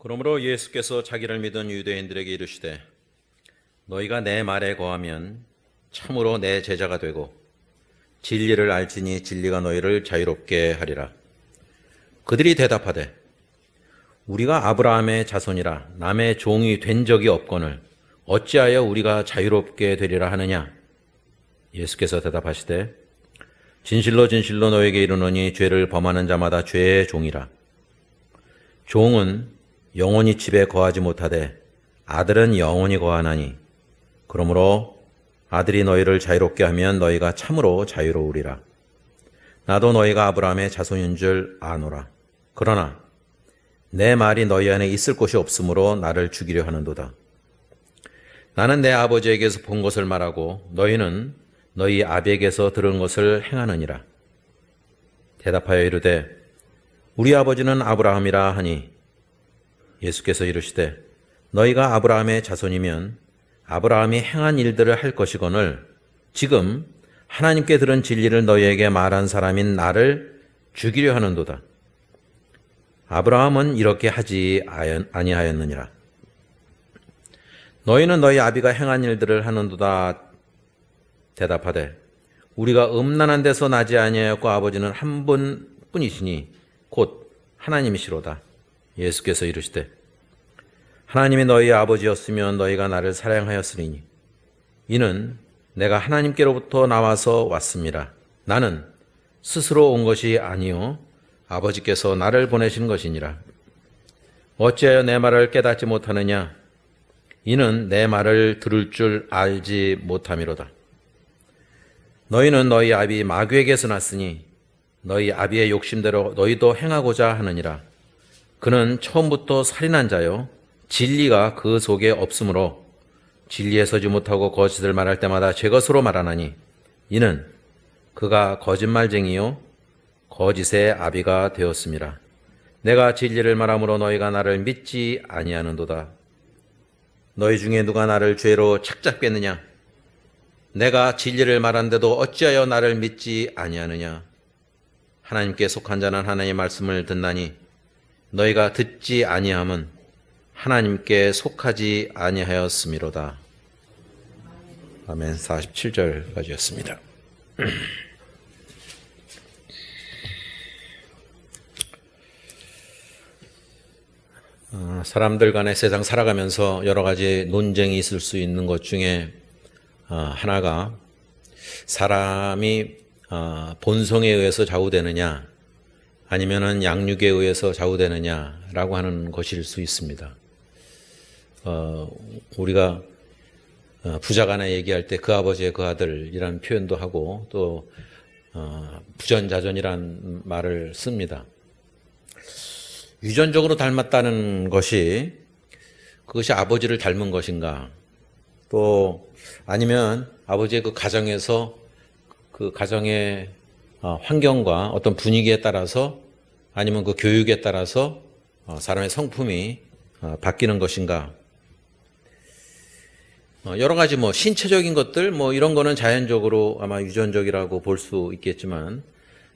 그러므로 예수께서 자기를 믿은 유대인들에게 이르시되 너희가 내 말에 거하면 참으로 내 제자가 되고 진리를 알지니 진리가 너희를 자유롭게 하리라. 그들이 대답하되 우리가 아브라함의 자손이라 남의 종이 된 적이 없거늘 어찌하여 우리가 자유롭게 되리라 하느냐. 예수께서 대답하시되 진실로 진실로 너에게 이르노니 죄를 범하는 자마다 죄의 종이라. 종은 영원히 집에 거하지 못하되 아들은 영원히 거하나니 그러므로 아들이 너희를 자유롭게 하면 너희가 참으로 자유로우리라. 나도 너희가 아브라함의 자손인 줄 아노라. 그러나 내 말이 너희 안에 있을 곳이 없으므로 나를 죽이려 하는도다. 나는 내 아버지에게서 본 것을 말하고 너희는 너희 아비에게서 들은 것을 행하느니라. 대답하여 이르되 우리 아버지는 아브라함이라 하니 예수께서 이르시되 너희가 아브라함의 자손이면 아브라함이 행한 일들을 할 것이거늘 지금 하나님께 들은 진리를 너희에게 말한 사람인 나를 죽이려 하는도다. 아브라함은 이렇게 하지 아니하였느니라. 너희는 너희 아비가 행한 일들을 하는도다. 대답하되 우리가 음란한 데서 나지 아니하였고 아버지는 한 분뿐이시니 곧 하나님이시로다. 예수께서 이르시되 하나님이 너희 아버지였으면 너희가 나를 사랑하였으리니 이는 내가 하나님께로부터 나와서 왔습니다. 나는 스스로 온 것이 아니요 아버지께서 나를 보내신 것이니라. 어찌하여 내 말을 깨닫지 못하느냐. 이는 내 말을 들을 줄 알지 못함이로다. 너희는 너희 아비 마귀에게서 났으니 너희 아비의 욕심대로 너희도 행하고자 하느니라. 그는 처음부터 살인한 자요 진리가 그 속에 없으므로 진리에 서지 못하고 거짓을 말할 때마다 제 것으로 말하나니 이는 그가 거짓말쟁이요 거짓의 아비가 되었습니다. 내가 진리를 말함으로 너희가 나를 믿지 아니하는도다. 너희 중에 누가 나를 죄로 착잡겠느냐. 내가 진리를 말한데도 어찌하여 나를 믿지 아니하느냐. 하나님께 속한 자는 하나님의 말씀을 듣나니 너희가 듣지 아니함은 하나님께 속하지 아니하였음이로다. 아멘. 47절까지였습니다. 사람들 간에 세상 살아가면서 여러 가지 논쟁이 있을 수 있는 것 중에 하나가 사람이 본성에 의해서 좌우되느냐 아니면은 양육에 의해서 좌우되느냐라고 하는 것일 수 있습니다. 우리가 부자 간에 얘기할 때 그 아버지의 그 아들이라는 표현도 하고 또 부전자전이라는 말을 씁니다. 유전적으로 닮았다는 것이 그것이 아버지를 닮은 것인가, 또 아니면 아버지의 그 가정에서 그 가정의 환경과 어떤 분위기에 따라서 아니면 그 교육에 따라서 사람의 성품이 바뀌는 것인가. 여러 가지 신체적인 것들 이런 거는 자연적으로 아마 유전적이라고 볼 수 있겠지만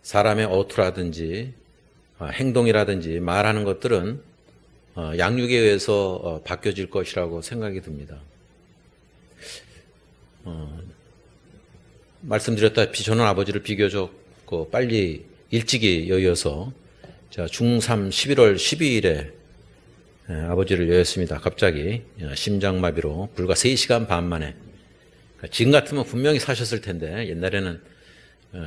사람의 어투라든지 행동이라든지 말하는 것들은 양육에 의해서 바뀌어질 것이라고 생각이 듭니다. 말씀드렸다시피 저는 아버지를 비교적 빨리 일찍이 여의어서 제가 중3 11월 12일에 아버지를 여였습니다. 갑자기 심장마비로 불과 3시간 반 만에. 지금 같으면 분명히 사셨을 텐데 옛날에는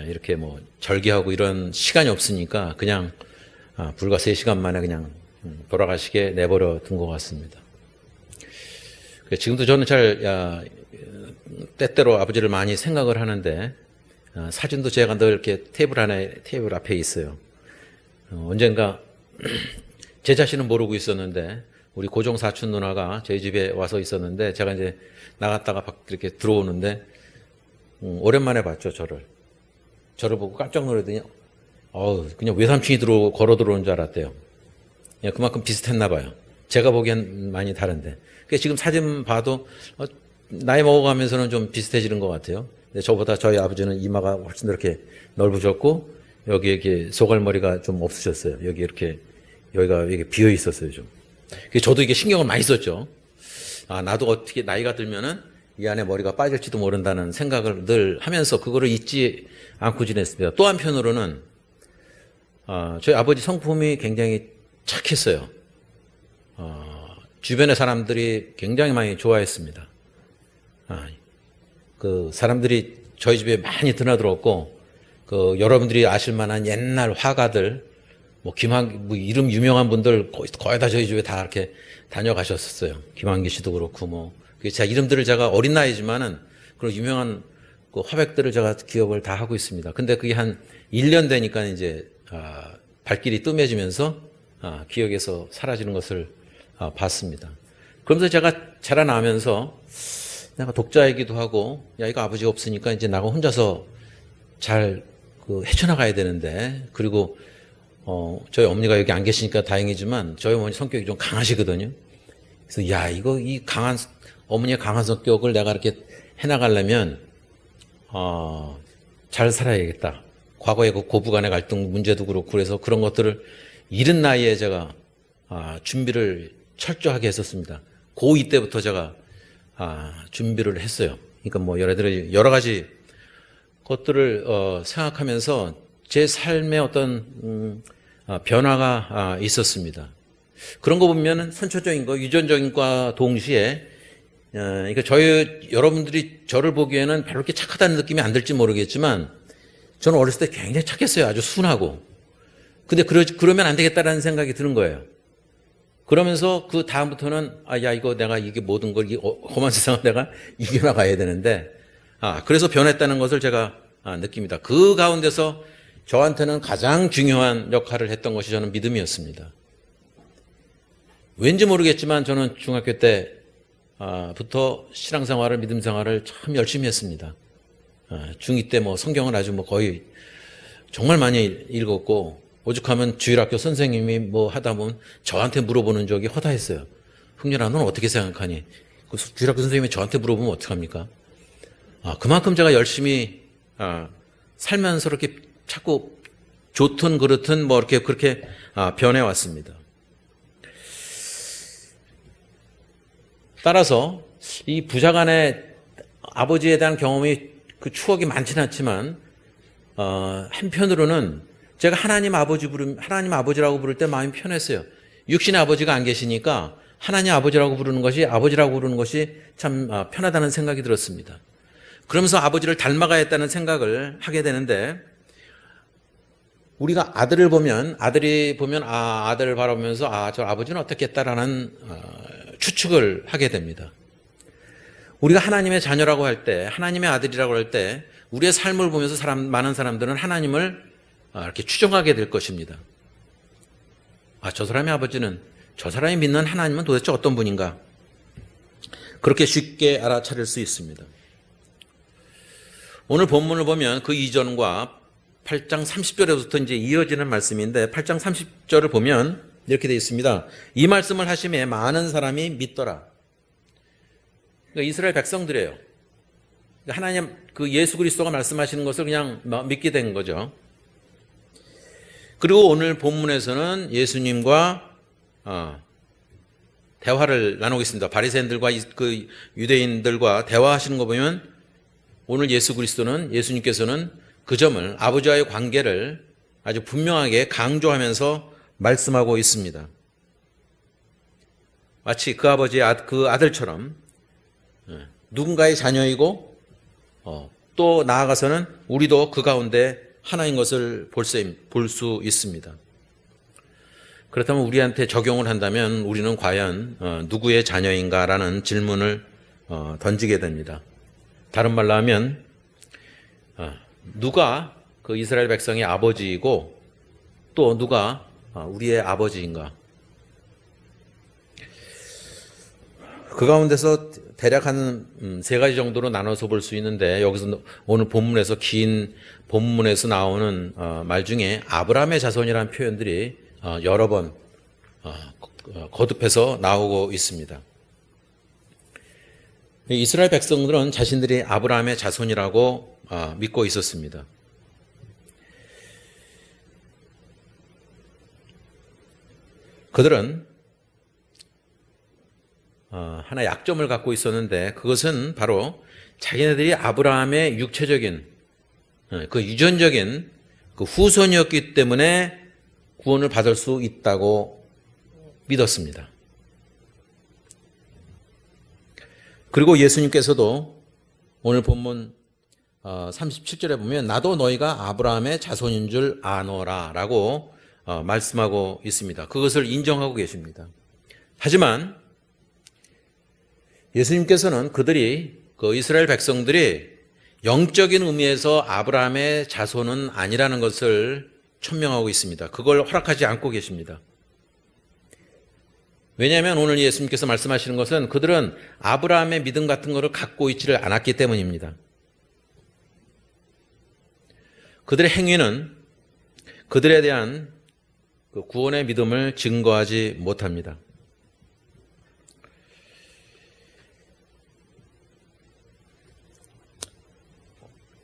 이렇게 절개하고 이런 시간이 없으니까 그냥 불과 3시간 만에 그냥 돌아가시게 내버려 둔 것 같습니다. 지금도 저는 때때로 아버지를 많이 생각을 하는데 사진도 제가 늘 이렇게 테이블 앞에 있어요. 언젠가 제 자신은 모르고 있었는데 우리 고종 사촌 누나가 저희 집에 와서 있었는데 제가 이제 나갔다가 이렇게 들어오는데 오랜만에 봤죠. 저를 보고 깜짝 놀라더니 그냥 외삼촌이 걸어 들어온 줄 알았대요. 그냥 그만큼 비슷했나 봐요. 제가 보기엔 많이 다른데. 지금 사진 봐도 나이 먹어가면서는 좀 비슷해지는 것 같아요. 근데 저보다 저희 아버지는 이마가 훨씬 더 이렇게 넓으셨고 여기 이렇게 소갈머리가 좀 없으셨어요. 여기가 이렇게 비어 있었어요, 좀. 저도 이게 신경을 많이 썼죠. 나도 어떻게 나이가 들면은 이 안에 머리가 빠질지도 모른다는 생각을 늘 하면서 그거를 잊지 않고 지냈습니다. 또 한편으로는 저희 아버지 성품이 굉장히 착했어요. 주변의 사람들이 굉장히 많이 좋아했습니다. 그 사람들이 저희 집에 많이 드나들었고, 그 여러분들이 아실 만한 옛날 화가들, 뭐 이름 유명한 분들 거의 다 저희 집에 다 이렇게 다녀가셨었어요. 김한기 씨도 그렇고 제가 이름들을 제가 어린 나이지만은 그런 유명한 그 화백들을 제가 기억을 다 하고 있습니다. 근데 그게 한 1년 되니까 이제 발길이 뜸해지면서 기억에서 사라지는 것을 봤습니다. 그러면서 제가 자라나면서 내가 독자이기도 하고, 야, 이거 아버지가 없으니까 이제 나가 혼자서 잘 헤쳐나가야 되는데, 그리고 저희 어머니가 여기 안 계시니까 다행이지만 저희 어머니 성격이 좀 강하시거든요. 그래서 야, 어머니의 강한 성격을 내가 이렇게 해나가려면 잘 살아야겠다. 과거의 그 고부간의 갈등 문제도 그렇고, 그래서 그런 것들을 이른 나이에 제가 준비를 철저하게 했었습니다. 고2 때부터 제가 준비를 했어요. 그러니까 여러 가지 것들을 생각하면서 제 삶에 어떤 변화가 있었습니다. 그런 거 보면 선천적인 거, 유전적인 거와 동시에 그러니까 여러분들이 저를 보기에는 별로 그렇게 착하다는 느낌이 안 들지 모르겠지만 저는 어렸을 때 굉장히 착했어요. 아주 순하고. 근데 그러면 안 되겠다라는 생각이 드는 거예요. 그러면서 그 다음부터는 야, 내가 이게 모든 걸 험한 세상을 내가 이겨나가야 되는데 그래서 변했다는 것을 제가 느낍니다. 그 가운데서 저한테는 가장 중요한 역할을 했던 것이 저는 믿음이었습니다. 왠지 모르겠지만 저는 중학교 때부터 신앙생활을, 믿음생활을 참 열심히 했습니다. 중2 때 성경을 아주 거의 정말 많이 읽었고, 오죽하면 주일학교 선생님이 하다 보면 저한테 물어보는 적이 허다했어요. 흥렬아, 너는 어떻게 생각하니? 주일학교 선생님이 저한테 물어보면 어떡합니까? 그만큼 제가 열심히 살면서 이렇게 자꾸 좋든 그렇든 그렇게 변해왔습니다. 따라서 이 부자간의 아버지에 대한 경험이 그 추억이 많지는 않지만 한편으로는 제가 하나님 아버지라고 부를 때 마음이 편했어요. 육신의 아버지가 안 계시니까 하나님 아버지라고 부르는 것이 참 편하다는 생각이 들었습니다. 그러면서 아버지를 닮아가야겠다는 생각을 하게 되는데, 우리가 아들이 보면 아들을 바라보면서 저 아버지는 어떻겠다라는 추측을 하게 됩니다. 우리가 하나님의 자녀라고 할 때, 하나님의 아들이라고 할 때 우리의 삶을 보면서 많은 사람들은 하나님을 이렇게 추정하게 될 것입니다. 저 사람의 아버지는, 저 사람이 믿는 하나님은 도대체 어떤 분인가? 그렇게 쉽게 알아차릴 수 있습니다. 오늘 본문을 보면 그 이전과 8장 30절에부터 이제 이어지는 말씀인데, 8장 30절을 보면 이렇게 되어 있습니다. 이 말씀을 하심에 많은 사람이 믿더라. 그러니까 이스라엘 백성들이에요. 하나님, 예수 그리스도가 말씀하시는 것을 그냥 믿게 된 거죠. 그리고 오늘 본문에서는 예수님과 대화를 나누고 있습니다. 바리새인들과 그 유대인들과 대화하시는 거 보면 오늘 예수님께서는 그 점을, 아버지와의 관계를 아주 분명하게 강조하면서 말씀하고 있습니다. 마치 그 아버지의 그 아들처럼 누군가의 자녀이고 또 나아가서는 우리도 그 가운데 하나인 것을 볼 수 있습니다. 그렇다면 우리한테 적용을 한다면 우리는 과연 누구의 자녀인가라는 질문을 던지게 됩니다. 다른 말로 하면 누가 그 이스라엘 백성의 아버지이고 또 누가 우리의 아버지인가? 그 가운데서 대략 한 세 가지 정도로 나눠서 볼 수 있는데, 여기서 오늘 본문에서 긴 본문에서 나오는 말 중에 아브라함의 자손이라는 표현들이 여러 번 거듭해서 나오고 있습니다. 이스라엘 백성들은 자신들이 아브라함의 자손이라고 믿고 있었습니다. 그들은 하나 약점을 갖고 있었는데 그것은 바로 자기네들이 아브라함의 육체적인 그 유전적인 그 후손이었기 때문에 구원을 받을 수 있다고 믿었습니다. 그리고 예수님께서도 오늘 본문 37절에 보면 나도 너희가 아브라함의 자손인 줄 아노라 라고 말씀하고 있습니다. 그것을 인정하고 계십니다. 하지만 예수님께서는 그 이스라엘 백성들이 영적인 의미에서 아브라함의 자손은 아니라는 것을 천명하고 있습니다. 그걸 허락하지 않고 계십니다. 왜냐하면 오늘 예수님께서 말씀하시는 것은 그들은 아브라함의 믿음 같은 것을 갖고 있지를 않았기 때문입니다. 그들의 행위는 그들에 대한 그 구원의 믿음을 증거하지 못합니다.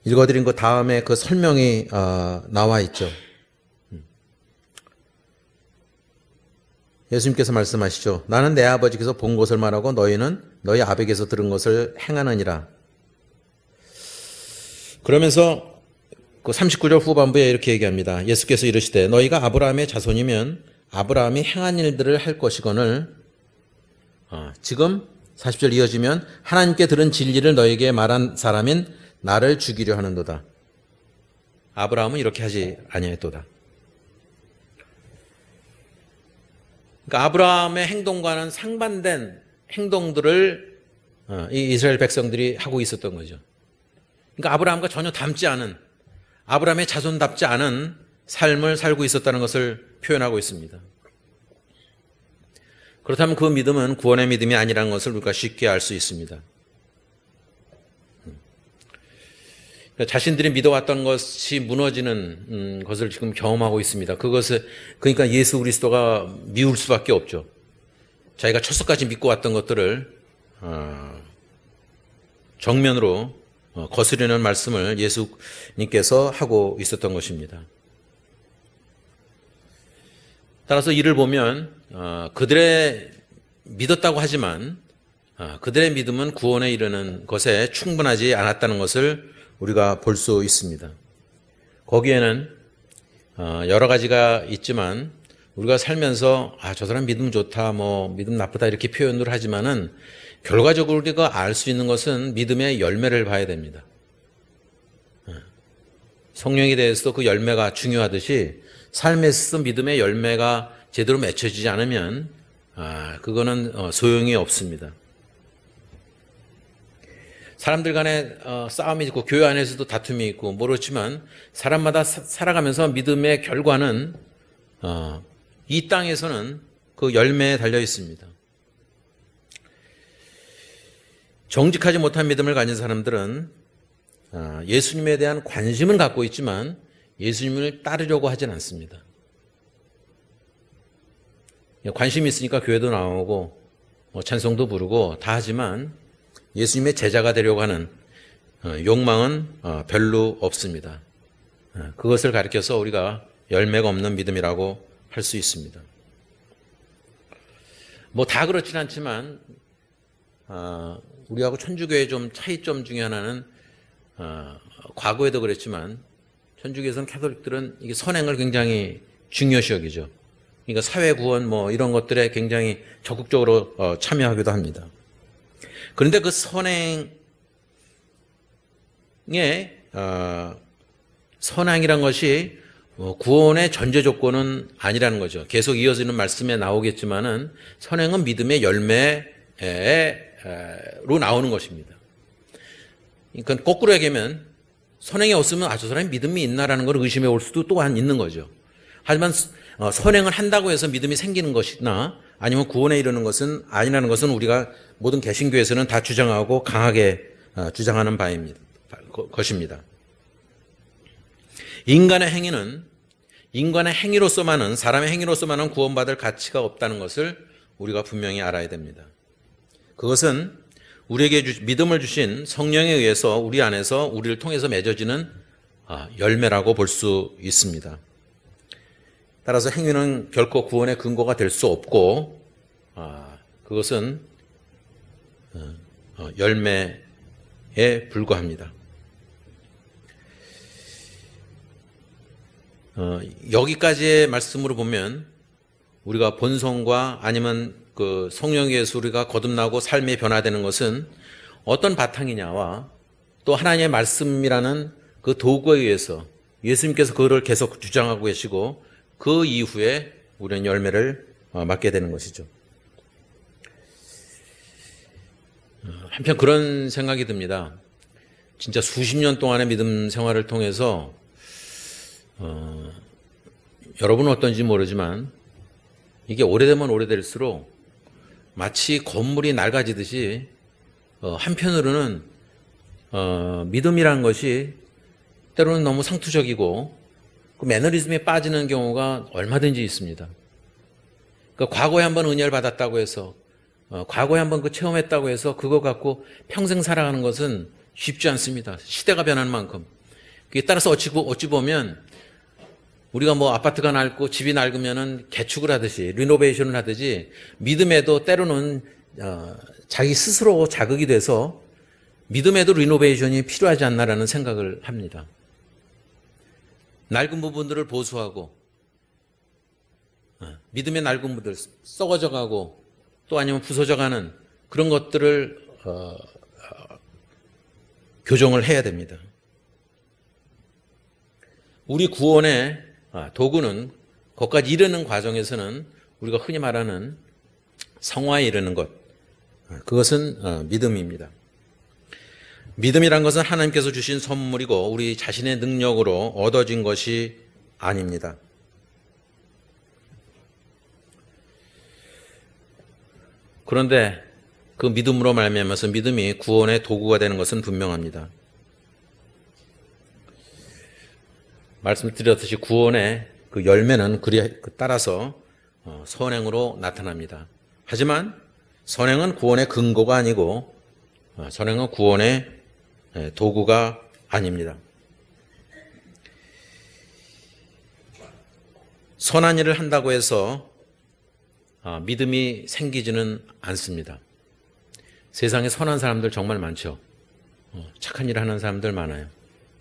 읽어드린 그 다음에 그 설명이 나와 있죠. 예수님께서 말씀하시죠. 나는 내 아버지께서 본 것을 말하고 너희는 너희 아버지께서 들은 것을 행하느니라. 그러면서 그 39절 후반부에 이렇게 얘기합니다. 예수께서 이르시되 너희가 아브라함의 자손이면 아브라함이 행한 일들을 할 것이거늘 지금 40절 이어지면 하나님께 들은 진리를 너에게 말한 사람인 나를 죽이려 하는도다. 아브라함은 이렇게 하지 아니했도다. 그러니까 아브라함의 행동과는 상반된 행동들을 이 이스라엘 백성들이 하고 있었던 거죠. 그러니까 아브라함과 전혀 닮지 않은, 아브라함의 자손답지 않은 삶을 살고 있었다는 것을 표현하고 있습니다. 그렇다면 그 믿음은 구원의 믿음이 아니라는 것을 우리가 쉽게 알 수 있습니다. 자신들이 믿어왔던 것이 무너지는 것을 지금 경험하고 있습니다. 그러니까 예수 그리스도가 미울 수밖에 없죠. 자기가 첫석까지 믿고 왔던 것들을 정면으로 거스르는 말씀을 예수님께서 하고 있었던 것입니다. 따라서 이를 보면 그들의 믿었다고 하지만 그들의 믿음은 구원에 이르는 것에 충분하지 않았다는 것을 우리가 볼 수 있습니다. 거기에는 여러 가지가 있지만 우리가 살면서 저 사람 믿음 좋다, 믿음 나쁘다 이렇게 표현을 하지만은 결과적으로 우리가 알 수 있는 것은 믿음의 열매를 봐야 됩니다. 성령에 대해서도 그 열매가 중요하듯이 삶에 있어서 믿음의 열매가 제대로 맺혀지지 않으면 그거는 소용이 없습니다. 사람들 간에 싸움이 있고 교회 안에서도 다툼이 있고 그렇지만 사람마다 살아가면서 믿음의 결과는 이 땅에서는 그 열매에 달려 있습니다. 정직하지 못한 믿음을 가진 사람들은 예수님에 대한 관심은 갖고 있지만 예수님을 따르려고 하진 않습니다. 관심이 있으니까 교회도 나오고 찬송도 부르고 다 하지만 예수님의 제자가 되려고 하는 욕망은 별로 없습니다. 그것을 가리켜서 우리가 열매가 없는 믿음이라고 할 수 있습니다. 다 그렇진 않지만 우리하고 천주교의 좀 차이점 중에 하나는 과거에도 그랬지만 천주교에서는 캐톨릭들은 이게 선행을 굉장히 중요시 여기죠. 그러니까 사회 구원 이런 것들에 굉장히 적극적으로 참여하기도 합니다. 그런데 그 선행의 선행이란 것이 구원의 전제 조건은 아니라는 거죠. 계속 이어지는 말씀에 나오겠지만은 선행은 믿음의 열매로 나오는 것입니다. 그러니까 거꾸로 얘기하면 선행이 없으면 저 사람이 믿음이 있나라는 걸 의심해 올 수도 또한 있는 거죠. 하지만 선행을 한다고 해서 믿음이 생기는 것이나 아니면 구원에 이르는 것은 아니라는 것은 우리가 모든 개신교에서는 다 주장하고 강하게 주장하는 것입니다. 인간의 행위로서만은 사람의 행위로서만은 구원받을 가치가 없다는 것을 우리가 분명히 알아야 됩니다. 그것은 우리에게 믿음을 주신 성령에 의해서 우리 안에서 우리를 통해서 맺어지는 열매라고 볼 수 있습니다. 따라서 행위는 결코 구원의 근거가 될 수 없고 그것은 열매에 불과합니다. 여기까지의 말씀으로 보면 우리가 본성과 아니면 그 성령에서 우리가 거듭나고 삶이 변화되는 것은 어떤 바탕이냐와 또 하나님의 말씀이라는 그 도구에 의해서 예수님께서 그거를 계속 주장하고 계시고 그 이후에 우리는 열매를 맞게 되는 것이죠. 한편 그런 생각이 듭니다. 진짜 수십 년 동안의 믿음 생활을 통해서 여러분은 어떤지 모르지만 이게 오래되면 오래될수록 마치 건물이 낡아지듯이 한편으로는 믿음이라는 것이 때로는 너무 상투적이고 그 매너리즘에 빠지는 경우가 얼마든지 있습니다. 그러니까 과거에 한번 은혜를 받았다고 해서 과거에 한번 그 체험했다고 해서 그거 갖고 평생 살아가는 것은 쉽지 않습니다. 시대가 변하는 만큼. 그에 따라서 어찌 보면 우리가 뭐 아파트가 낡고 집이 낡으면은 개축을 하듯이 리노베이션을 하듯이 믿음에도 때로는 자기 스스로 자극이 돼서 믿음에도 리노베이션이 필요하지 않나라는 생각을 합니다. 낡은 부분들을 보수하고 믿음의 낡은 부분들 썩어져 가고 또 아니면 부서져 가는 그런 것들을 교정을 해야 됩니다. 우리 구원의 도구는 거기까지 이르는 과정에서는 우리가 흔히 말하는 성화에 이르는 것, 그것은 믿음입니다. 믿음이란 것은 하나님께서 주신 선물이고 우리 자신의 능력으로 얻어진 것이 아닙니다. 그런데 그 믿음으로 말미암아서 믿음이 구원의 도구가 되는 것은 분명합니다. 말씀드렸듯이 구원의 그 열매는 따라서 선행으로 나타납니다. 하지만 선행은 구원의 근거가 아니고 선행은 구원의 도구가 아닙니다. 선한 일을 한다고 해서 믿음이 생기지는 않습니다. 세상에 선한 사람들 정말 많죠. 착한 일을 하는 사람들 많아요.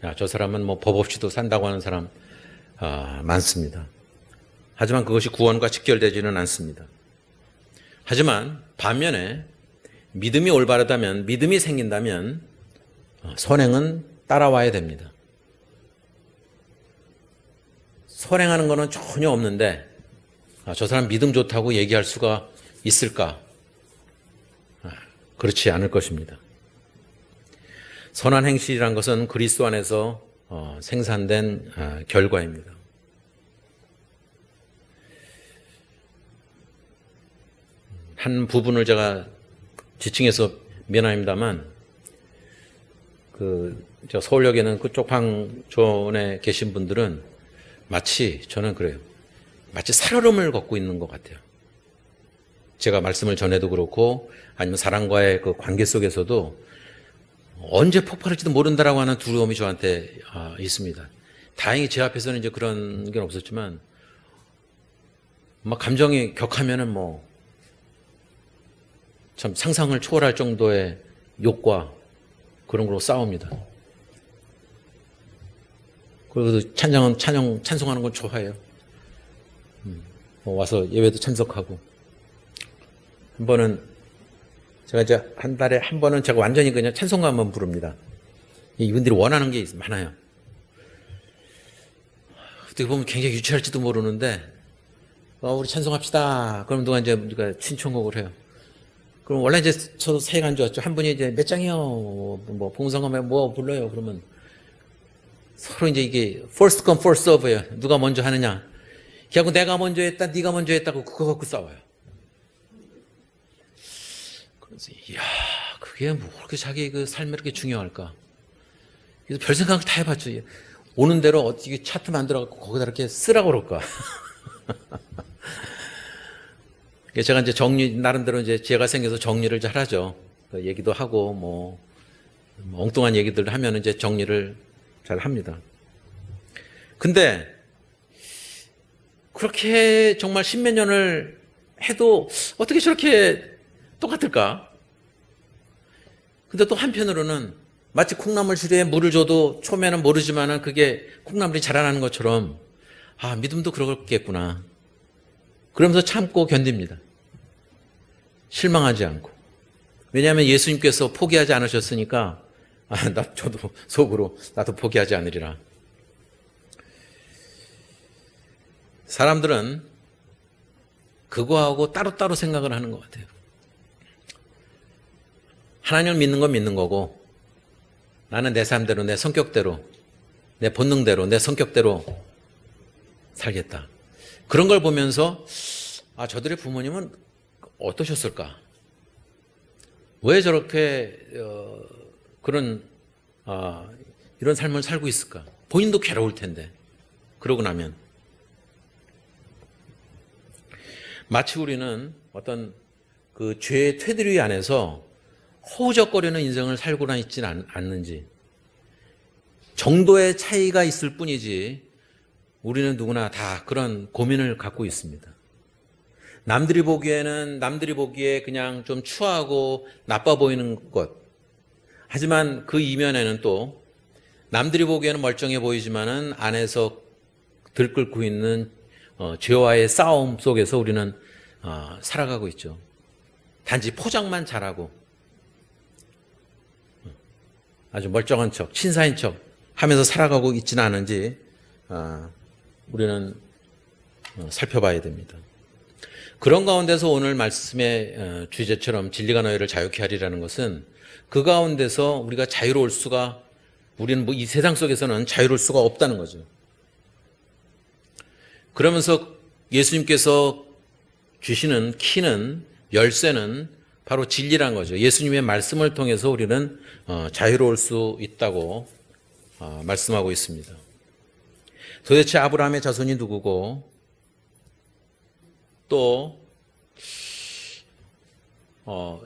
야, 저 사람은 뭐 법 없이도 산다고 하는 사람 많습니다. 하지만 그것이 구원과 직결되지는 않습니다. 하지만 반면에 믿음이 올바르다면, 믿음이 생긴다면 선행은 따라와야 됩니다. 선행하는 것은 전혀 없는데 저 사람 믿음 좋다고 얘기할 수가 있을까? 그렇지 않을 것입니다. 선한 행실이란 것은 그리스도 안에서 생산된 결과입니다. 한 부분을 제가 지칭해서 미안합니다만 저 서울역에는 그쪽 방촌에 계신 분들은 마치 저는 그래요. 마치 살얼음을 걷고 있는 것 같아요. 제가 말씀을 전해도 그렇고 아니면 사람과의 그 관계 속에서도 언제 폭발할지도 모른다라고 하는 두려움이 저한테 있습니다. 다행히 제 앞에서는 이제 그런 게 없었지만 막 감정이 격하면은 뭐 참 상상을 초월할 정도의 욕과 그런 걸로 싸웁니다. 그래도 찬송하는 건 좋아해요. 와서 예배도 참석하고. 한 번은 제가 이제 한 달에 한 번은 제가 완전히 그냥 찬송가만 부릅니다. 이분들이 원하는 게 많아요. 어떻게 보면 굉장히 유치할지도 모르는데, 우리 찬송합시다. 그럼 누가 이제 우리가 신청곡을 해요. 그럼 원래 이제 저도 사이가 안 좋았죠. 한 분이 이제 몇 장이요? 뭐 봉성하면 뭐 불러요? 그러면 서로 이제 이게 first come first serve예요. 누가 먼저 하느냐. 걔하고 내가 먼저 했다, 네가 먼저 했다고 그거 갖고 싸워요. 그래서 이야, 그게 뭐 그렇게 자기 그 삶에 이렇게 중요할까? 그래서 별 생각을 다 해봤죠. 오는 대로 어떻게 차트 만들어갖고 거기다 이렇게 쓰라고 그럴까? 제가 이제 나름대로 이제 지혜가 생겨서 정리를 잘 하죠. 얘기도 하고, 뭐 엉뚱한 얘기들 하면 이제 정리를 잘 합니다. 근데, 그렇게 정말 십몇 년을 해도 어떻게 저렇게 똑같을까? 근데 또 한편으로는 마치 콩나물시루에 물을 줘도 처음에는 모르지만은 그게 콩나물이 자라나는 것처럼 믿음도 그렇겠구나. 그러면서 참고 견딥니다. 실망하지 않고. 왜냐하면 예수님께서 포기하지 않으셨으니까 저도 속으로 나도 포기하지 않으리라. 사람들은 그거하고 따로따로 생각을 하는 것 같아요. 하나님을 믿는 건 믿는 거고 나는 내 삶대로, 내 성격대로, 내 본능대로, 내 성격대로 살겠다. 그런 걸 보면서 저들의 부모님은 어떠셨을까? 왜 저렇게 그런 이런 삶을 살고 있을까? 본인도 괴로울 텐데. 그러고 나면 마치 우리는 어떤 그 죄의 테두리 안에서 허우적거리는 인생을 살고나 있지는 않는지, 정도의 차이가 있을 뿐이지 우리는 누구나 다 그런 고민을 갖고 있습니다. 남들이 보기에 그냥 좀 추하고 나빠 보이는 것. 하지만 그 이면에는 또 남들이 보기에는 멀쩡해 보이지만은 안에서 들끓고 있는 죄와의 싸움 속에서 우리는 살아가고 있죠. 단지 포장만 잘하고 아주 멀쩡한 척, 신사인 척 하면서 살아가고 있지는 않은지 우리는 살펴봐야 됩니다. 그런 가운데서 오늘 말씀의 주제처럼 진리가 너희를 자유케 하리라는 것은 그 가운데서 우리가 자유로울 수가, 우리는 이 세상 속에서는 자유로울 수가 없다는 거죠. 그러면서 예수님께서 주시는 키는, 열쇠는 바로 진리란 거죠. 예수님의 말씀을 통해서 우리는 자유로울 수 있다고 말씀하고 있습니다. 도대체 아브라함의 자손이 누구고 또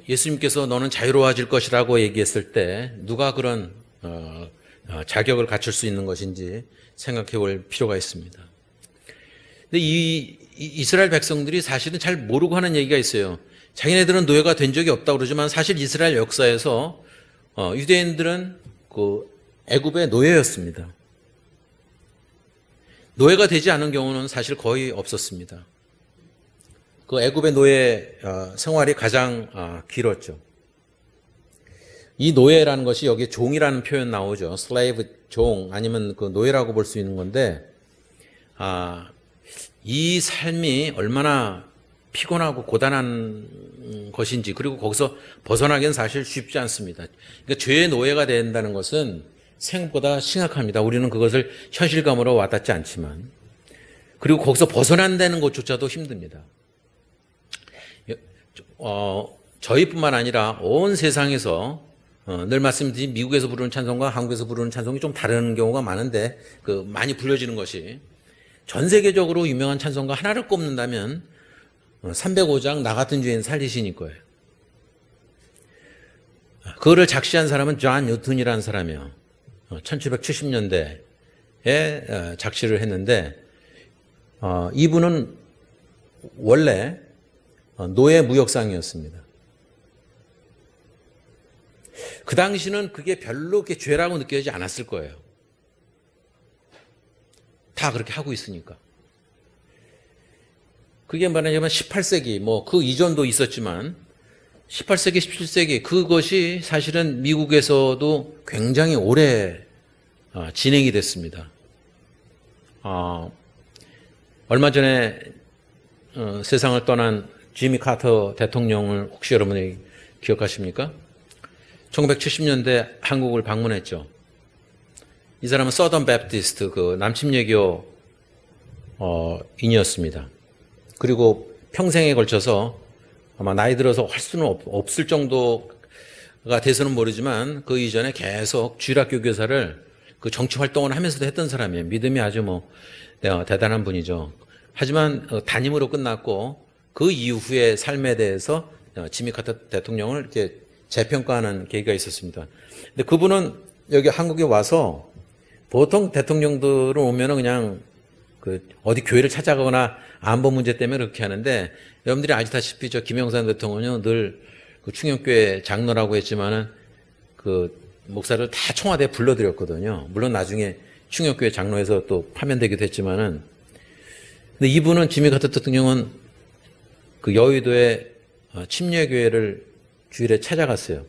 예수님께서 너는 자유로워질 것이라고 얘기했을 때 누가 그런 자격을 갖출 수 있는 것인지 생각해 볼 필요가 있습니다. 근데 이 이스라엘 백성들이 사실은 잘 모르고 하는 얘기가 있어요. 자기네들은 노예가 된 적이 없다고 그러지만 사실 이스라엘 역사에서 유대인들은 그 애굽의 노예였습니다. 노예가 되지 않은 경우는 사실 거의 없었습니다. 그 애굽의 노예 생활이 가장 길었죠. 이 노예라는 것이 여기 종이라는 표현 나오죠. 슬레이브, 종, 아니면 그 노예라고 볼 수 있는 건데, 이 삶이 얼마나 피곤하고 고단한 것인지, 그리고 거기서 벗어나기는 사실 쉽지 않습니다. 그러니까 죄의 노예가 된다는 것은 생각보다 심각합니다. 우리는 그것을 현실감으로 와닿지 않지만, 그리고 거기서 벗어난다는 것조차도 힘듭니다. 저희뿐만 아니라 온 세상에서 늘 말씀드린 미국에서 부르는 찬송과 한국에서 부르는 찬송이 좀 다른 경우가 많은데 많이 불려지는 것이 전 세계적으로 유명한 찬송가 하나를 꼽는다면 305장 나 같은 죄인 살리시니 거예요. 그거를 작시한 사람은 존 뉴턴이라는 사람이에요. 1770년대에 작시를 했는데 이분은 원래 노예 무역상이었습니다. 그 당시는 그게 별로 그렇게 죄라고 느껴지지 않았을 거예요. 다 그렇게 하고 있으니까. 그게 말하자면 18세기, 그 이전도 있었지만 18세기, 17세기 그것이 사실은 미국에서도 굉장히 오래 진행이 됐습니다. 얼마 전에 세상을 떠난 지미 카터 대통령을 혹시 여러분이 기억하십니까? 1970년대 한국을 방문했죠. 이 사람은 서던 베프티스트, 그 남침예교 인이었습니다. 그리고 평생에 걸쳐서 아마 나이 들어서 할 수는 없을 정도가 돼서는 모르지만 그 이전에 계속 주일학교 교사를 그 정치 활동을 하면서도 했던 사람이에요. 믿음이 아주 대단한 분이죠. 하지만 단임으로 끝났고 그 이후의 삶에 대해서 지미 카터 대통령을 이렇게 재평가하는 계기가 있었습니다. 근데 그분은 여기 한국에 와서 보통 대통령들은 오면은 그냥 어디 교회를 찾아가거나 안보 문제 때문에 그렇게 하는데 여러분들이 아시다시피 김영삼 대통령은 늘 그 충영교회 장로라고 했지만은 그 목사를 다 청와대에 불러들였거든요. 물론 나중에 충역교회 장로에서 또 파면되기도 했지만은, 근데 이분은 지미 카터 대통령은 그 여의도의 침례교회를 주일에 찾아갔어요.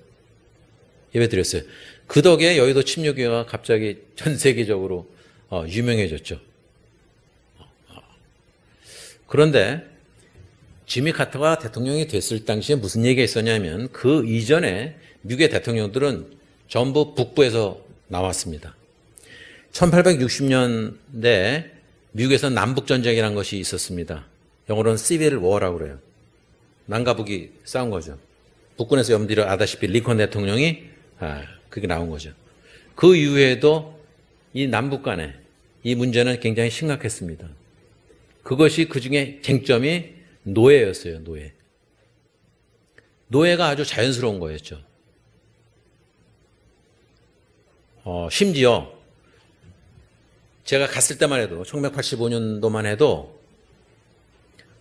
예배 드렸어요. 그 덕에 여의도 침례교회가 갑자기 전 세계적으로 유명해졌죠. 그런데 지미 카터가 대통령이 됐을 당시에 무슨 얘기가 있었냐면 그 이전에 미국의 대통령들은 전부 북부에서 나왔습니다. 1860년대 미국에서 남북전쟁이라는 것이 있었습니다. 영어로는 시빌 워라고 그래요. 남과 북이 싸운 거죠. 북군에서 여러분들이 아다시피 링컨 대통령이 그게 나온 거죠. 그 이후에도 이 남북 간에 이 문제는 굉장히 심각했습니다. 그것이 그중에 쟁점이 노예였어요. 노예. 노예가 아주 자연스러운 거였죠. 심지어 제가 갔을 때만 해도 1985년도만 해도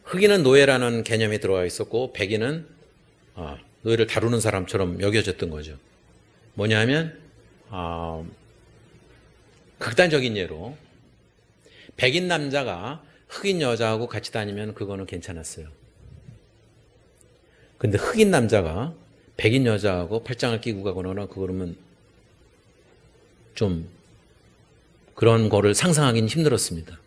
흑인은 노예라는 개념이 들어가 있었고 백인은 노예를 다루는 사람처럼 여겨졌던 거죠. 뭐냐면 극단적인 예로 백인 남자가 흑인 여자하고 같이 다니면 그거는 괜찮았어요. 근데 흑인 남자가 백인 여자하고 팔짱을 끼고 가거나 그러면 좀 그런 거를 상상하기는 힘들었습니다.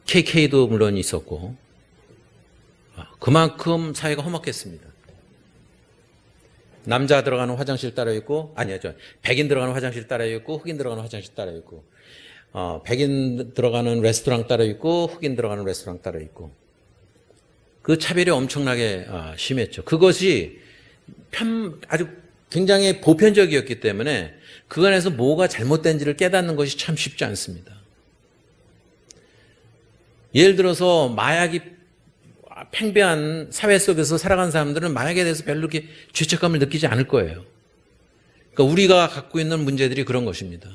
KK도 물론 있었고 그만큼 사회가 험악했습니다. 남자 들어가는 화장실 따로 있고 백인 들어가는 화장실 따로 있고 흑인 들어가는 화장실 따로 있고 백인 들어가는 레스토랑 따로 있고 흑인 들어가는 레스토랑 따로 있고 그 차별이 엄청나게 심했죠. 그것이 아주 굉장히 보편적이었기 때문에 그 안에서 뭐가 잘못된지를 깨닫는 것이 참 쉽지 않습니다. 예를 들어서 마약이 팽배한 사회 속에서 살아간 사람들은 마약에 대해서 별로 이렇게 죄책감을 느끼지 않을 거예요. 그러니까 우리가 갖고 있는 문제들이 그런 것입니다.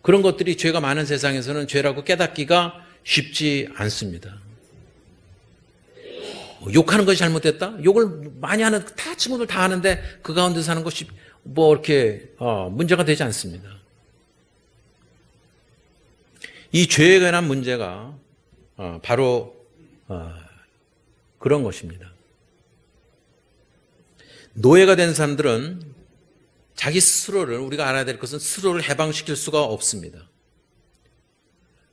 그런 것들이 죄가 많은 세상에서는 죄라고 깨닫기가 쉽지 않습니다. 욕하는 것이 잘못됐다? 욕을 많이 하는 다 친구들 다 하는데 그 가운데 사는 것이 뭐 이렇게 문제가 되지 않습니다. 이 죄에 관한 문제가 바로 그런 것입니다. 노예가 된 사람들은 자기 스스로를 우리가 알아야 될 것은 스스로를 해방시킬 수가 없습니다.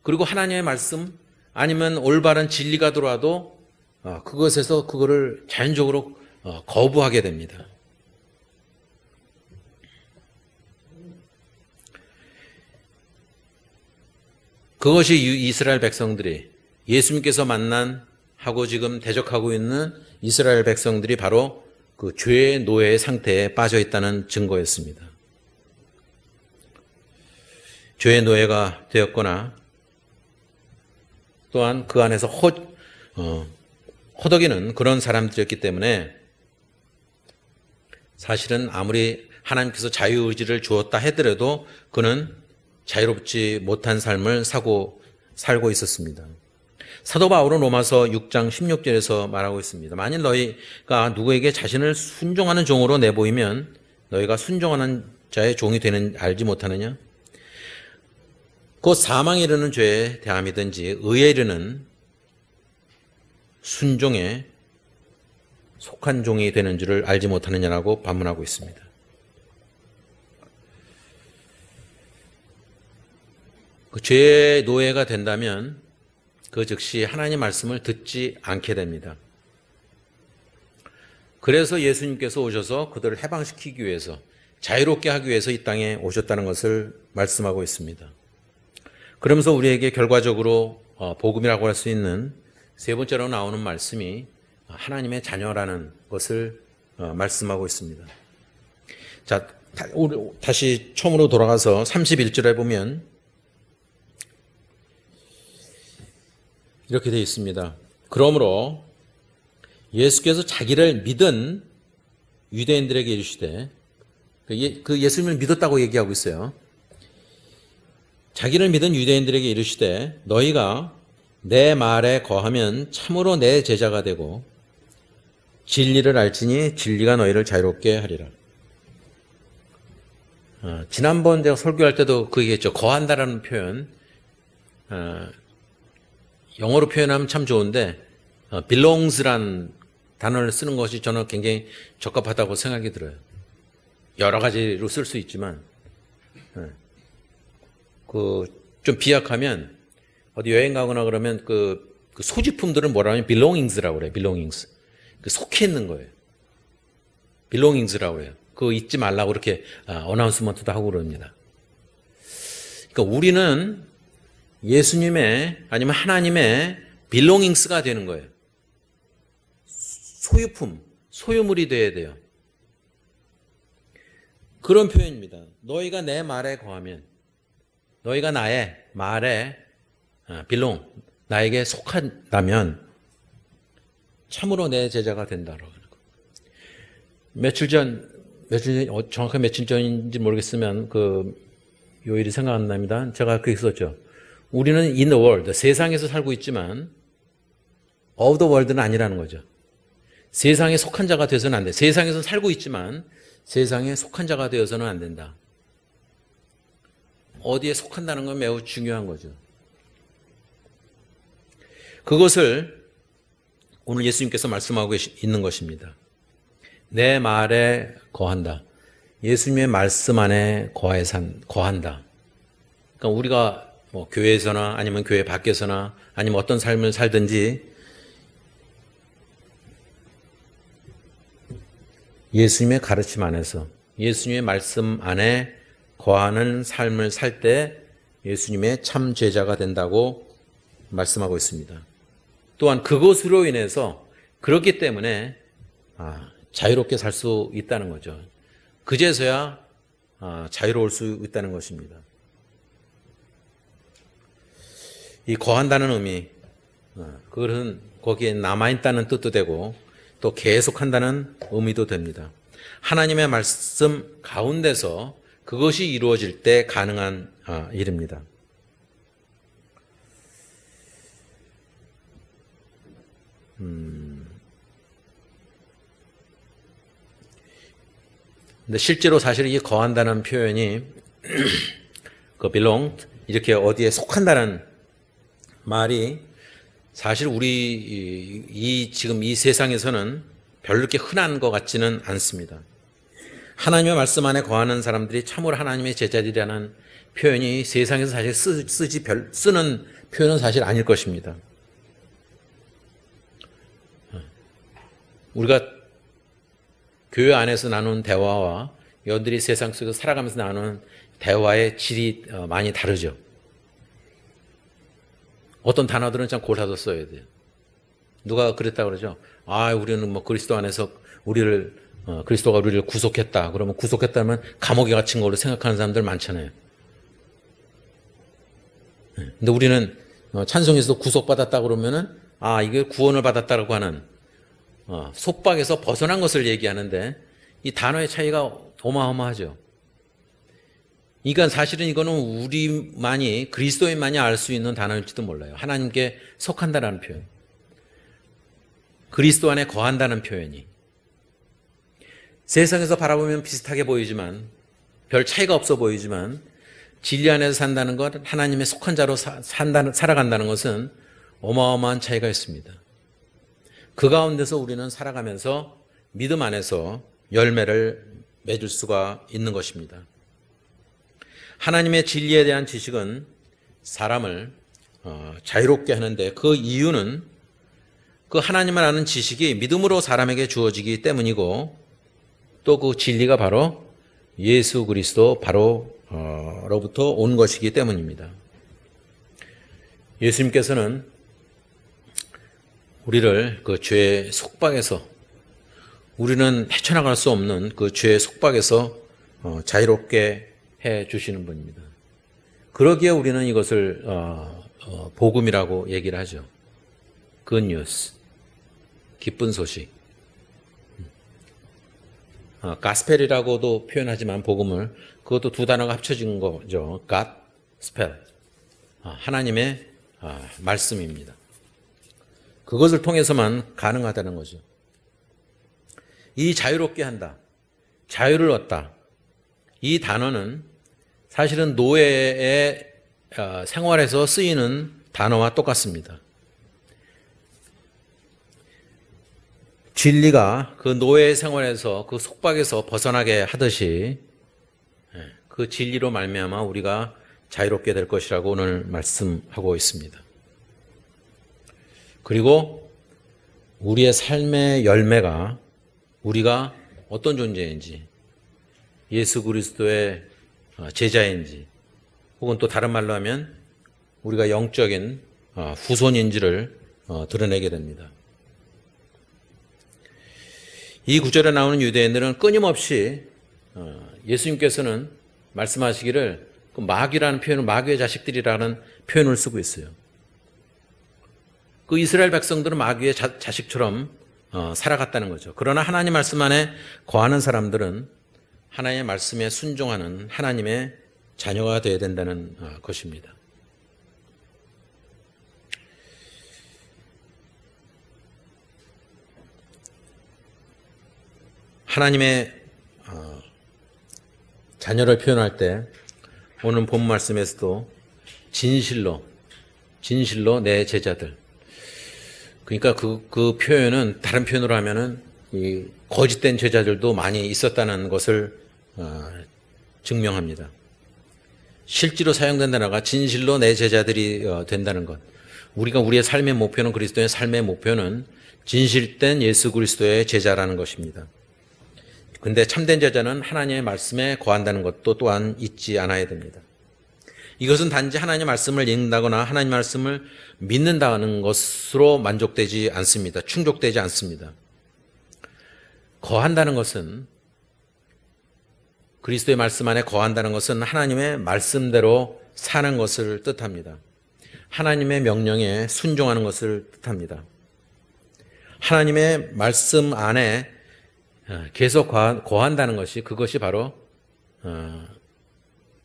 그리고 하나님의 말씀 아니면 올바른 진리가 들어와도 그것에서 그거를 자연적으로 거부하게 됩니다. 그것이 이스라엘 백성들이 예수님께서 하고 지금 대적하고 있는 이스라엘 백성들이 바로 그 죄의 노예의 상태에 빠져 있다는 증거였습니다. 죄의 노예가 되었거나 또한 그 안에서 허덕이는 그런 사람들이었기 때문에 사실은 아무리 하나님께서 자유의지를 주었다 하더라도 그는 자유롭지 못한 삶을 살고 있었습니다. 사도 바울은 로마서 6장 16절에서 말하고 있습니다. 만일 너희가 누구에게 자신을 순종하는 종으로 내보이면 너희가 순종하는 자의 종이 되는 알지 못하느냐? 곧 사망에 이르는 죄에 대함이든지 의에 이르는 순종에 속한 종이 되는 줄을 알지 못하느냐라고 반문하고 있습니다. 그 죄의 노예가 된다면 그 즉시 하나님의 말씀을 듣지 않게 됩니다. 그래서 예수님께서 오셔서 그들을 해방시키기 위해서 자유롭게 하기 위해서 이 땅에 오셨다는 것을 말씀하고 있습니다. 그러면서 우리에게 결과적으로 복음이라고 할 수 있는 세 번째로 나오는 말씀이 하나님의 자녀라는 것을 말씀하고 있습니다. 자, 다시 처음으로 돌아가서 31절에 보면 이렇게 되어 있습니다. 그러므로 예수께서 자기를 믿은 유대인들에게 이르시되 그 예수님을 믿었다고 얘기하고 있어요. 자기를 믿은 유대인들에게 이르시되 너희가 내 말에 거하면 참으로 내 제자가 되고 진리를 알지니 진리가 너희를 자유롭게 하리라. 지난번 제가 설교할 때도 그 얘기했죠. 거한다라는 표현, 영어로 표현하면 참 좋은데 belongs란 단어를 쓰는 것이 저는 굉장히 적합하다고 생각이 들어요. 여러 가지로 쓸 수 있지만 좀 비약하면 어디 여행 가거나 그러면 그 소지품들은 뭐라 하면 belongings라고 그래요. belongings. 속해 있는 거예요. belongings라고 해요. 그거 잊지 말라고 그렇게 어나운스먼트도 하고 그럽니다. 그러니까 우리는 예수님의 아니면 하나님의 belongings가 되는 거예요. 소유품, 소유물이 되어야 돼요. 그런 표현입니다. 너희가 내 말에 거하면, 너희가 나의 말에 belong, 나에게 속한다면 참으로 내 제자가 된다라고 하는 거. 며칠 전 정확하게 며칠 전인지 모르겠으면 그 요일이 생각 안 납니다. 제가 그렇게 썼죠. 우리는 in the world, 세상에서 살고 있지만 of the world는 아니라는 거죠. 세상에 속한 자가 되어서는 안 돼. 세상에서 살고 있지만 세상에 속한 자가 되어서는 안 된다. 어디에 속한다는 건 매우 중요한 거죠. 그것을 오늘 예수님께서 말씀하고 있는 것입니다. 내 말에 거한다. 예수님의 말씀 안에 거한다. 그러니까 우리가 뭐 교회에서나 아니면 교회 밖에서나 아니면 어떤 삶을 살든지 예수님의 가르침 안에서 예수님의 말씀 안에 거하는 삶을 살 때 예수님의 참 제자가 된다고 말씀하고 있습니다. 또한 그것으로 인해서 그렇기 때문에 자유롭게 살 수 있다는 거죠. 그제서야 자유로울 수 있다는 것입니다. 이 거한다는 의미, 그것은 거기에 남아있다는 뜻도 되고 또 계속한다는 의미도 됩니다. 하나님의 말씀 가운데서 그것이 이루어질 때 가능한 일입니다. 근데 실제로 사실 이 거한다는 표현이 그 belong 이렇게 어디에 속한다는 말이 사실 우리 지금 이 세상에서는 별로 그렇게 흔한 것 같지는 않습니다. 하나님의 말씀 안에 거하는 사람들이 참으로 하나님의 제자들이라는 표현이 세상에서 사실 쓰는 표현은 사실 아닐 것입니다. 우리가 교회 안에서 나누는 대화와 여러분들이 세상 속에서 살아가면서 나누는 대화의 질이 많이 다르죠. 어떤 단어들은 참 골라서 써야 돼요. 누가 그랬다 그러죠. 우리는 뭐 그리스도 안에서 그리스도가 우리를 구속했다. 그러면 구속했다면 감옥에 갇힌 걸로 생각하는 사람들 많잖아요. 근데 우리는 찬송에서 구속받았다 그러면은 이게 구원을 받았다고 하는 속박에서 벗어난 것을 얘기하는데 이 단어의 차이가 어마어마하죠. 그러니까 사실은 이거는 우리만이 그리스도인만이 알 수 있는 단어일지도 몰라요. 하나님께 속한다라는 표현, 그리스도 안에 거한다는 표현이 세상에서 바라보면 비슷하게 보이지만 별 차이가 없어 보이지만 진리 안에서 산다는 것, 하나님의 속한 자로 살아간다는 것은 어마어마한 차이가 있습니다. 그 가운데서 우리는 살아가면서 믿음 안에서 열매를 맺을 수가 있는 것입니다. 하나님의 진리에 대한 지식은 사람을 자유롭게 하는데 그 이유는 그 하나님을 아는 지식이 믿음으로 사람에게 주어지기 때문이고 또 그 진리가 바로 예수 그리스도 로부터 온 것이기 때문입니다. 예수님께서는 우리를 그 죄의 속박에서 우리는 헤쳐나갈 수 없는 그 죄의 속박에서 자유롭게 해 주시는 분입니다. 그러기에 우리는 이것을 복음이라고 얘기를 하죠. Good news, 기쁜 소식. 가스펠이라고도 표현하지만 복음을 그것도 두 단어가 합쳐진 거죠. God, spell. 하나님의 말씀입니다. 그것을 통해서만 가능하다는 거죠. 이 자유롭게 한다. 자유를 얻다. 이 단어는 사실은 노예의 생활에서 쓰이는 단어와 똑같습니다. 진리가 그 노예의 생활에서 그 속박에서 벗어나게 하듯이 그 진리로 말미암아 우리가 자유롭게 될 것이라고 오늘 말씀하고 있습니다. 그리고 우리의 삶의 열매가 우리가 어떤 존재인지, 예수 그리스도의 제자인지, 혹은 또 다른 말로 하면 우리가 영적인 후손인지를 드러내게 됩니다. 이 구절에 나오는 유대인들은 끊임없이 예수님께서는 말씀하시기를 그 마귀라는 표현을 마귀의 자식들이라는 표현을 쓰고 있어요. 그 이스라엘 백성들은 마귀의 자식처럼 살아갔다는 거죠. 그러나 하나님 말씀 안에 거하는 사람들은 하나님의 말씀에 순종하는 하나님의 자녀가 되어야 된다는 것입니다. 하나님의 자녀를 표현할 때 오늘 본 말씀에서도 진실로 내 제자들. 그러니까 그 표현은 다른 표현으로 하면은 이 거짓된 제자들도 많이 있었다는 것을 증명합니다. 실제로 사용된 단어가 진실로 내 제자들이 된다는 것. 우리의 삶의 목표는, 그리스도의 삶의 목표는 진실된 예수 그리스도의 제자라는 것입니다. 근데 참된 제자는 하나님의 말씀에 거한다는 것도 또한 잊지 않아야 됩니다. 이것은 단지 하나님의 말씀을 읽는다거나 하나님의 말씀을 믿는다는 것으로 만족되지 않습니다. 충족되지 않습니다. 거한다는 것은, 그리스도의 말씀 안에 거한다는 것은 하나님의 말씀대로 사는 것을 뜻합니다. 하나님의 명령에 순종하는 것을 뜻합니다. 하나님의 말씀 안에 계속 거한다는 것이, 그것이 바로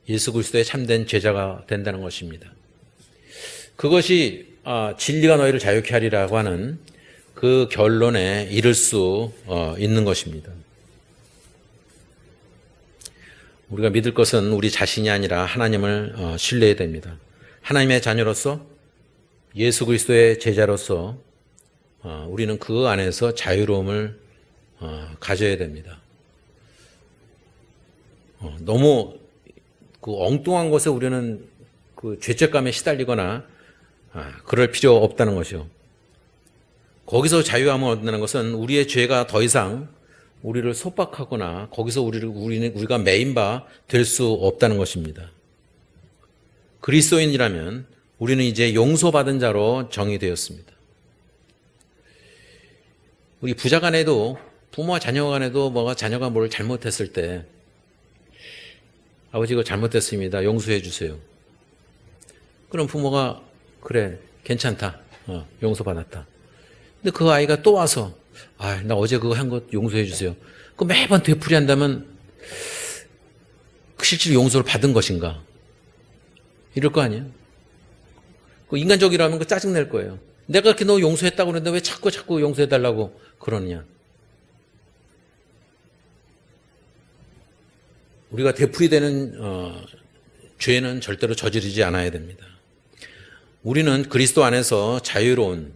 예수 그리스도의 참된 제자가 된다는 것입니다. 그것이 진리가 너희를 자유케 하리라고 하는 그 결론에 이를 수 있는 것입니다. 우리가 믿을 것은 우리 자신이 아니라 하나님을 신뢰해야 됩니다. 하나님의 자녀로서, 예수 그리스도의 제자로서 우리는 그 안에서 자유로움을 가져야 됩니다. 너무 그 엉뚱한 것에 우리는 그 죄책감에 시달리거나 그럴 필요 없다는 것이요. 거기서 자유함을 얻는다는 것은 우리의 죄가 더 이상 우리를 속박하거나 거기서 우리가 매인 바 될 수 없다는 것입니다. 그리스도인이라면 우리는 이제 용서받은 자로 정의되었습니다. 우리 부자 간에도, 부모와 자녀 간에도 자녀가 뭘 잘못했을 때, 아버지 이거 잘못됐습니다. 용서해 주세요. 그럼 부모가 그래 괜찮다. 용서받았다. 근데 그 아이가 또 와서 나 어제 그거 한 것 용서해 주세요. 그 매번 되풀이한다면 실제로 용서를 받은 것인가? 이럴 거 아니에요? 그 인간적이라면 그 짜증낼 거예요. 내가 그렇게 너 용서했다고 그랬는데 왜 자꾸 용서해달라고 그러느냐? 우리가 되풀이되는 죄는 절대로 저지르지 않아야 됩니다. 우리는 그리스도 안에서 자유로운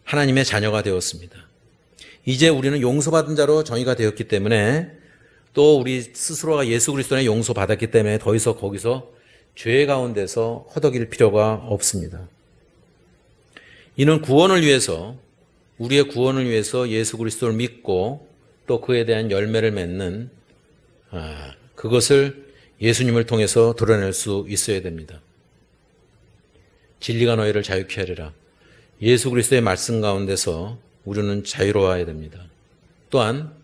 하나님의 자녀가 되었습니다. 이제 우리는 용서받은 자로 정의가 되었기 때문에, 또 우리 스스로가 예수 그리스도 안에 용서받았기 때문에 더 이상 거기서 죄 가운데서 허덕일 필요가 없습니다. 이는 구원을 위해서, 우리의 구원을 위해서 예수 그리스도를 믿고 또 그에 대한 열매를 맺는 그것을 예수님을 통해서 드러낼 수 있어야 됩니다. 진리가 너희를 자유케 하리라. 예수 그리스도의 말씀 가운데서 우리는 자유로워야 됩니다. 또한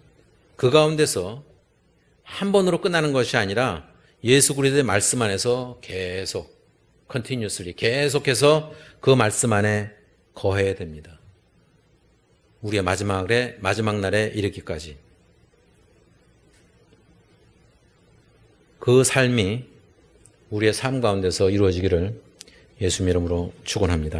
그 가운데서 한 번으로 끝나는 것이 아니라 예수 그리스도의 말씀 안에서 계속 continuously 계속해서 그 말씀 안에 거해야 됩니다. 우리의 마지막 날에 이르기까지. 그 삶이 우리의 삶 가운데서 이루어지기를 예수님 이름으로 축원합니다.